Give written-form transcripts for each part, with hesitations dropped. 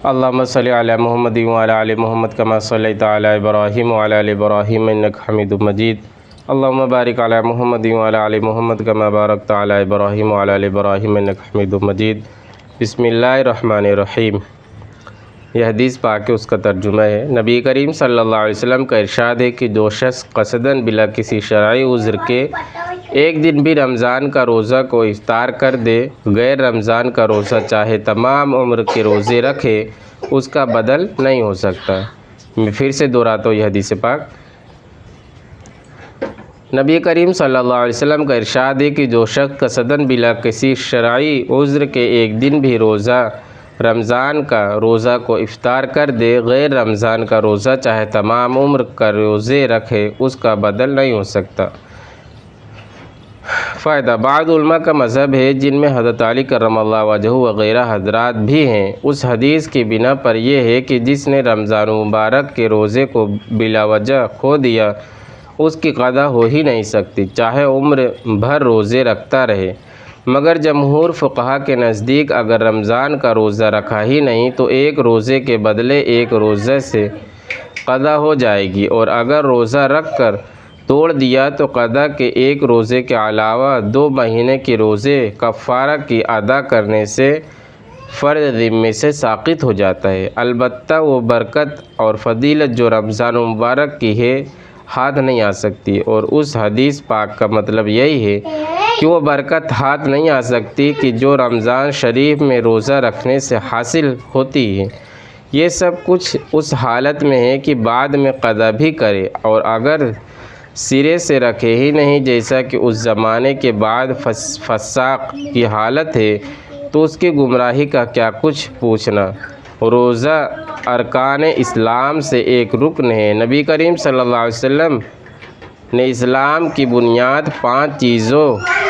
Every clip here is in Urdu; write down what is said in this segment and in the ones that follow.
اللهم صل علی محمد وعلی آل محمد کما صلیت علی ابراہیم وعلی آل ابراہیم انک حمید مجید۔ اللهم بارک علی محمد وعلی آل محمد کما بارکت علی ابراہیم وعلی آل ابراہیم انک حمید مجید۔ بسم اللہ الرحمن الرحیم۔ یہ حدیث پاک ہے، اس کا ترجمہ ہے۔ نبی کریم صلی اللہ علیہ وسلم کا ارشاد ہے کہ جو شخص قصداً بلا کسی شرعی عذر کے ایک دن بھی رمضان کا روزہ کو افطار کر دے، غیر رمضان کا روزہ چاہے تمام عمر کے روزے رکھے، اس کا بدل نہیں ہو سکتا۔ میں پھر سے دہراتا ہوں یہ حدیث پاک۔ نبی کریم صلی اللہ علیہ وسلم کا ارشاد ہے کہ جو شخص قصداً بلا کسی شرعی عذر کے ایک دن بھی روزہ رمضان کا روزہ کو افطار کر دے، غیر رمضان کا روزہ چاہے تمام عمر کا روزے رکھے، اس کا بدل نہیں ہو سکتا۔ فائدہ: بعض علماء کا مذہب ہے، جن میں حضرت علی کرم اللہ وجہہ وغیرہ حضرات بھی ہیں، اس حدیث کی بنا پر یہ ہے کہ جس نے رمضان مبارک کے روزے کو بلا وجہ کھو دیا، اس کی قضا ہو ہی نہیں سکتی، چاہے عمر بھر روزے رکھتا رہے۔ مگر جمہور فقہا کے نزدیک اگر رمضان کا روزہ رکھا ہی نہیں تو ایک روزے کے بدلے ایک روزے سے قضا ہو جائے گی، اور اگر روزہ رکھ کر توڑ دیا تو قضا کے ایک روزے کے علاوہ 2 مہینے کے روزے کفارہ کی ادا کرنے سے فرض ذمے سے ساقط ہو جاتا ہے۔ البتہ وہ برکت اور فضیلت جو رمضان مبارک کی ہے ہاتھ نہیں آ سکتی، اور اس حدیث پاک کا مطلب یہی ہے کہ وہ برکت ہاتھ نہیں آ سکتی کہ جو رمضان شریف میں روزہ رکھنے سے حاصل ہوتی ہے۔ یہ سب کچھ اس حالت میں ہے کہ بعد میں قضا بھی کرے، اور اگر سرے سے رکھے ہی نہیں، جیسا کہ اس زمانے کے بعد فساق کی حالت ہے، تو اس کی گمراہی کا کیا کچھ پوچھنا۔ روزہ ارکان اسلام سے ایک رکن ہے۔ نبی کریم صلی اللہ علیہ وسلم نے اسلام کی بنیاد 5 چیزوں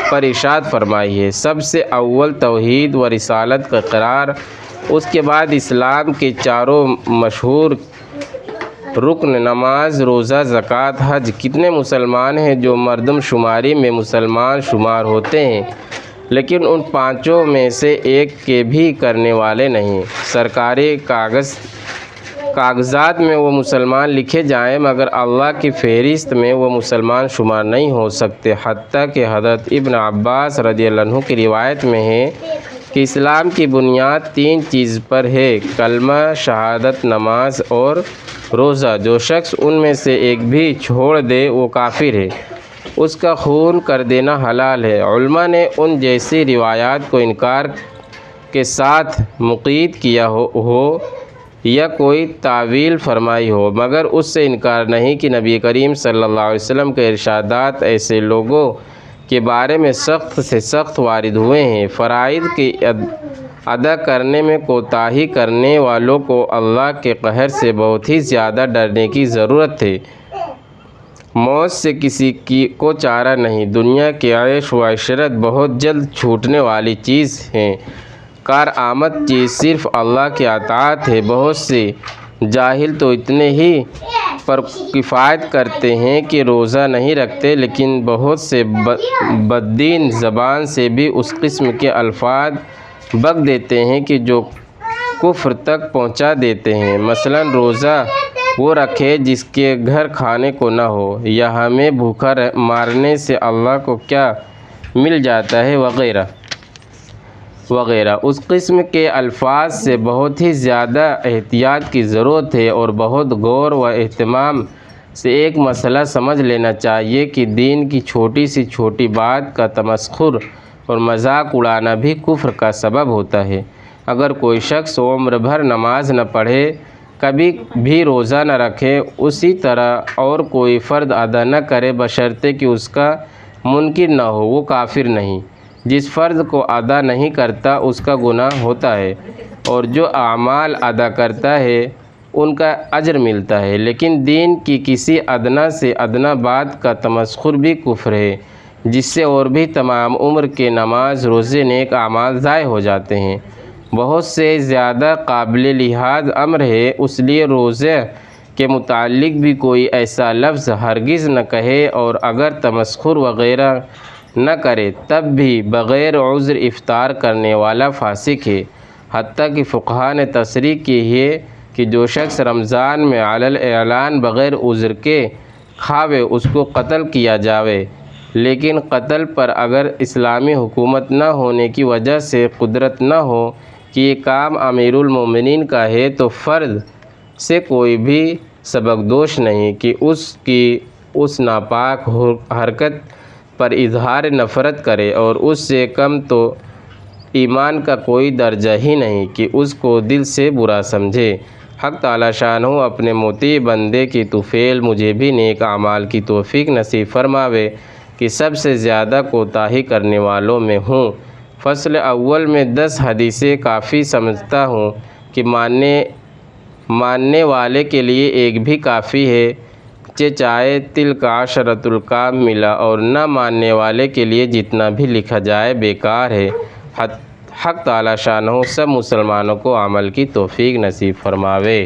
پر ارشاد فرمائی ہے۔ سب سے اول توحید و رسالت کا اقرار، اس کے بعد اسلام کے چاروں مشہور رکن نماز، روزہ، زکوٰۃ، حج۔ کتنے مسلمان ہیں جو مردم شماری میں مسلمان شمار ہوتے ہیں لیکن ان 5 میں سے ایک کے بھی کرنے والے نہیں۔ سرکاری کاغذات میں وہ مسلمان لکھے جائیں مگر اللہ کی فہرست میں وہ مسلمان شمار نہیں ہو سکتے۔ حتیٰ کہ حضرت ابن عباس رضی اللہ عنہ کی روایت میں ہے کہ اسلام کی بنیاد 3 چیز پر ہے: کلمہ شہادت، نماز اور روزہ۔ جو شخص ان میں سے ایک بھی چھوڑ دے وہ کافر ہے، اس کا خون کر دینا حلال ہے۔ علماء نے ان جیسی روایات کو انکار کے ساتھ مقید کیا ہو یا کوئی تعویل فرمائی ہو، مگر اس سے انکار نہیں کہ نبی کریم صلی اللہ علیہ وسلم کے ارشادات ایسے لوگوں کے بارے میں سخت سے سخت وارد ہوئے ہیں۔ فرائض کی ادا کرنے میں کوتاہی کرنے والوں کو اللہ کے قہر سے بہت ہی زیادہ ڈرنے کی ضرورت ہے۔ موت سے کسی کو چارہ نہیں۔ دنیا کی عیش و عشرت بہت جلد چھوٹنے والی چیز ہے، کارآمد چیز صرف اللہ کی اطاعت ہے۔ بہت سے جاہل تو اتنے ہی پر کفایت کرتے ہیں کہ روزہ نہیں رکھتے، لیکن بہت سے بددین زبان سے بھی اس قسم کے الفاظ بک دیتے ہیں کہ جو کفر تک پہنچا دیتے ہیں۔ مثلاً روزہ وہ رکھے جس کے گھر کھانے کو نہ ہو، یا ہمیں بھوکا مارنے سے اللہ کو کیا مل جاتا ہے، وغیرہ وغیرہ۔ اس قسم کے الفاظ سے بہت ہی زیادہ احتیاط کی ضرورت ہے، اور بہت غور و اہتمام سے ایک مسئلہ سمجھ لینا چاہیے کہ دین کی چھوٹی سے چھوٹی بات کا تمسخر اور مذاق اڑانا بھی کفر کا سبب ہوتا ہے۔ اگر کوئی شخص عمر بھر نماز نہ پڑھے، کبھی بھی روزہ نہ رکھے، اسی طرح اور کوئی فرض ادا نہ کرے بشرطے کہ اس کا منکر نہ ہو، وہ کافر نہیں۔ جس فرض کو ادا نہیں کرتا اس کا گناہ ہوتا ہے، اور جو اعمال ادا کرتا ہے ان کا اجر ملتا ہے، لیکن دین کی کسی ادنیٰ سے ادنیٰ بات کا تمسخر بھی کفر ہے، جس سے اور بھی تمام عمر کے نماز، روزے، نیک اعمال ضائع ہو جاتے ہیں۔ بہت سے زیادہ قابل لحاظ امر ہے، اس لیے روزے کے متعلق بھی کوئی ایسا لفظ ہرگز نہ کہے، اور اگر تمسخر وغیرہ نہ کرے تب بھی بغیر عذر افطار کرنے والا فاسق ہے۔ حتیٰ کہ فقہا نے تصریح کی ہے کہ جو شخص رمضان میں علی اعلان بغیر عذر کے کھاوے اس کو قتل کیا جاوے، لیکن قتل پر اگر اسلامی حکومت نہ ہونے کی وجہ سے قدرت نہ ہو کہ یہ کام امیر المومنین کا ہے تو فرد سے کوئی بھی سبکدوش نہیں کہ اس کی اس ناپاک حرکت پر اظہار نفرت کرے، اور اس سے کم تو ایمان کا کوئی درجہ ہی نہیں کہ اس کو دل سے برا سمجھے۔ حق تعالی شانہ اپنے مطیع بندے کی طفیل مجھے بھی نیک اعمال کی توفیق نصیب فرماوے کہ سب سے زیادہ کوتاہی کرنے والوں میں ہوں۔ فصل اول میں 10 حدیثیں کافی سمجھتا ہوں کہ ماننے والے کے لیے ایک بھی کافی ہے، چاہے تلک عشرۃ الکام ملا، اور نہ ماننے والے کے لیے جتنا بھی لکھا جائے بیکار ہے۔ حق تعالی شانہ سب مسلمانوں کو عمل کی توفیق نصیب فرماوے۔